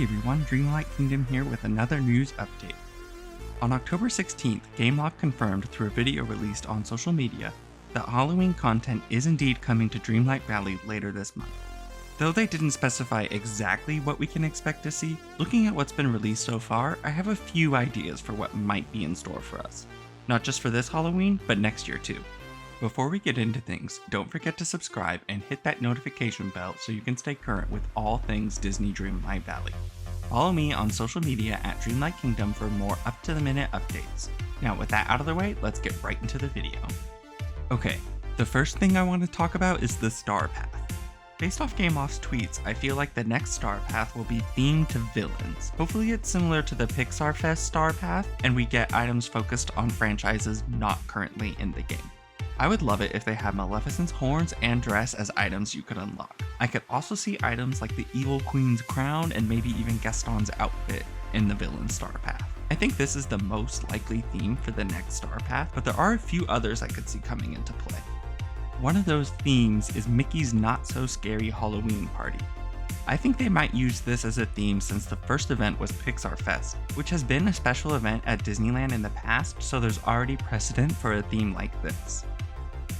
Hey everyone, Dreamlight Kingdom here with another news update. On October 16th, Gameloft confirmed through a video released on social media that Halloween content is indeed coming to Dreamlight Valley later this month. Though they didn't specify exactly what we can expect to see, looking at what's been released so far, I have a few ideas for what might be in store for us. Not just for this Halloween, but next year too. Before we get into things, don't forget to subscribe and hit that notification bell so you can stay current with all things Disney Dreamlight Valley. Follow me on social media at Dreamlight Kingdom for more up-to-the-minute updates. Now with that out of the way, let's get right into the video. Okay, the first thing I want to talk about is the Star Path. Based off Gameloft's tweets, I feel like the next Star Path will be themed to villains. Hopefully it's similar to the Pixar Fest Star Path, and we get items focused on franchises not currently in the game. I would love it if they had Maleficent's horns and dress as items you could unlock. I could also see items like the Evil Queen's crown and maybe even Gaston's outfit in the villain Star Path. I think this is the most likely theme for the next Star Path, but there are a few others I could see coming into play. One of those themes is Mickey's Not So Scary Halloween Party. I think they might use this as a theme since the first event was Pixar Fest, which has been a special event at Disneyland in the past, so there's already precedent for a theme like this.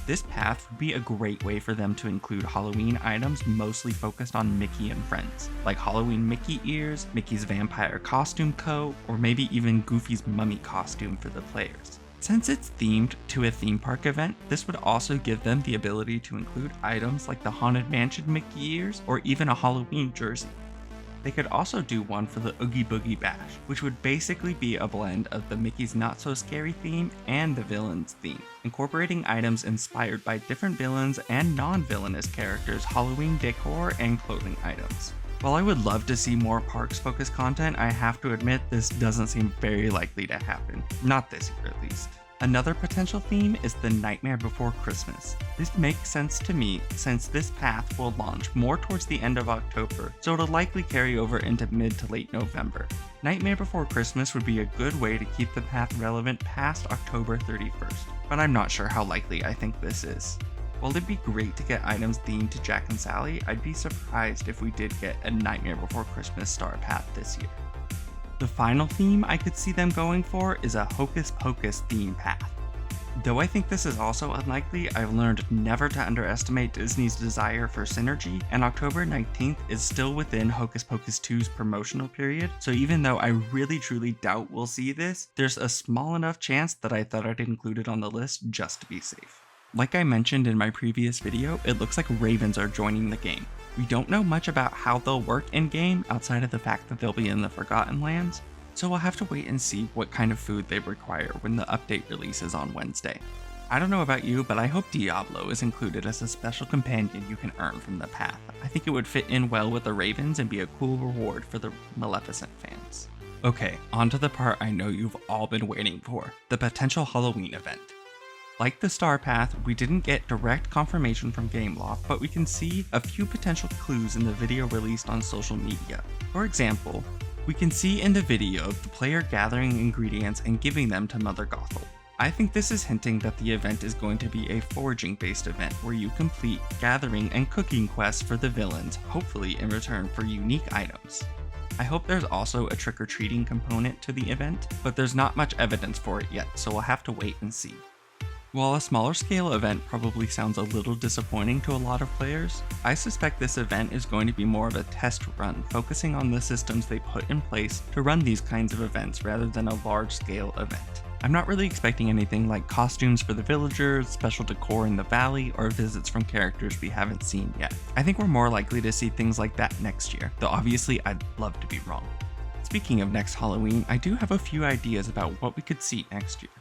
This path would be a great way for them to include Halloween items mostly focused on Mickey and friends, like Halloween Mickey ears, Mickey's vampire costume coat, or maybe even Goofy's mummy costume for the players. Since it's themed to a theme park event, this would also give them the ability to include items like the Haunted Mansion Mickey ears or even a Halloween jersey. They could also do one for the Oogie Boogie Bash, which would basically be a blend of the Mickey's Not So Scary theme and the villains theme, incorporating items inspired by different villains and non-villainous characters' Halloween decor and clothing items. While I would love to see more parks-focused content, I have to admit this doesn't seem very likely to happen. Not this year at least. Another potential theme is the Nightmare Before Christmas. This makes sense to me since this path will launch more towards the end of October, so it'll likely carry over into mid to late November. Nightmare Before Christmas would be a good way to keep the path relevant past October 31st, but I'm not sure how likely I think this is. While it'd be great to get items themed to Jack and Sally, I'd be surprised if we did get a Nightmare Before Christmas Star Path this year. The final theme I could see them going for is a Hocus Pocus theme path. Though I think this is also unlikely, I've learned never to underestimate Disney's desire for synergy, and October 19th is still within Hocus Pocus 2's promotional period, so even though I really truly doubt we'll see this, there's a small enough chance that I thought I'd include it on the list just to be safe. Like I mentioned in my previous video, it looks like ravens are joining the game. We don't know much about how they'll work in-game outside of the fact that they'll be in the Forgotten Lands, so we'll have to wait and see what kind of food they require when the update releases on Wednesday. I don't know about you, but I hope Diablo is included as a special companion you can earn from the path. I think it would fit in well with the ravens and be a cool reward for the Maleficent fans. Okay, on to the part I know you've all been waiting for, the potential Halloween event. Like the Star Path, we didn't get direct confirmation from Gameloft, but we can see a few potential clues in the video released on social media. For example, we can see in the video the player gathering ingredients and giving them to Mother Gothel. I think this is hinting that the event is going to be a foraging-based event where you complete gathering and cooking quests for the villains, hopefully in return for unique items. I hope there's also a trick-or-treating component to the event, but there's not much evidence for it yet, so we'll have to wait and see. While a smaller scale event probably sounds a little disappointing to a lot of players, I suspect this event is going to be more of a test run, focusing on the systems they put in place to run these kinds of events rather than a large scale event. I'm not really expecting anything like costumes for the villagers, special decor in the valley, or visits from characters we haven't seen yet. I think we're more likely to see things like that next year, though obviously I'd love to be wrong. Speaking of next Halloween, I do have a few ideas about what we could see next year.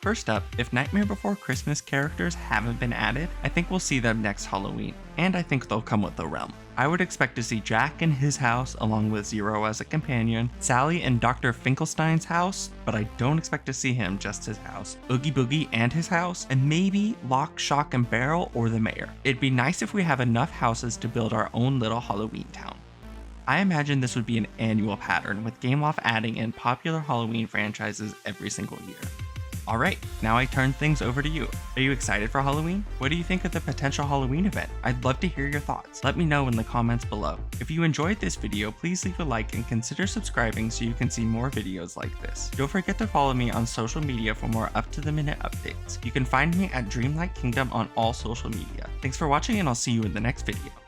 First up, if Nightmare Before Christmas characters haven't been added, I think we'll see them next Halloween, and I think they'll come with the realm. I would expect to see Jack and his house along with Zero as a companion, Sally and Dr. Finkelstein's house, but I don't expect to see him just his house, Oogie Boogie and his house, and maybe Lock, Shock, and Barrel or the mayor. It'd be nice if we have enough houses to build our own little Halloween town. I imagine this would be an annual pattern, with Gameloft adding in popular Halloween franchises every single year. Alright, now I turn things over to you. Are you excited for Halloween? What do you think of the potential Halloween event? I'd love to hear your thoughts. Let me know in the comments below. If you enjoyed this video, please leave a like and consider subscribing so you can see more videos like this. Don't forget to follow me on social media for more up-to-the-minute updates. You can find me at DremlightKingdom on all social media. Thanks for watching, and I'll see you in the next video.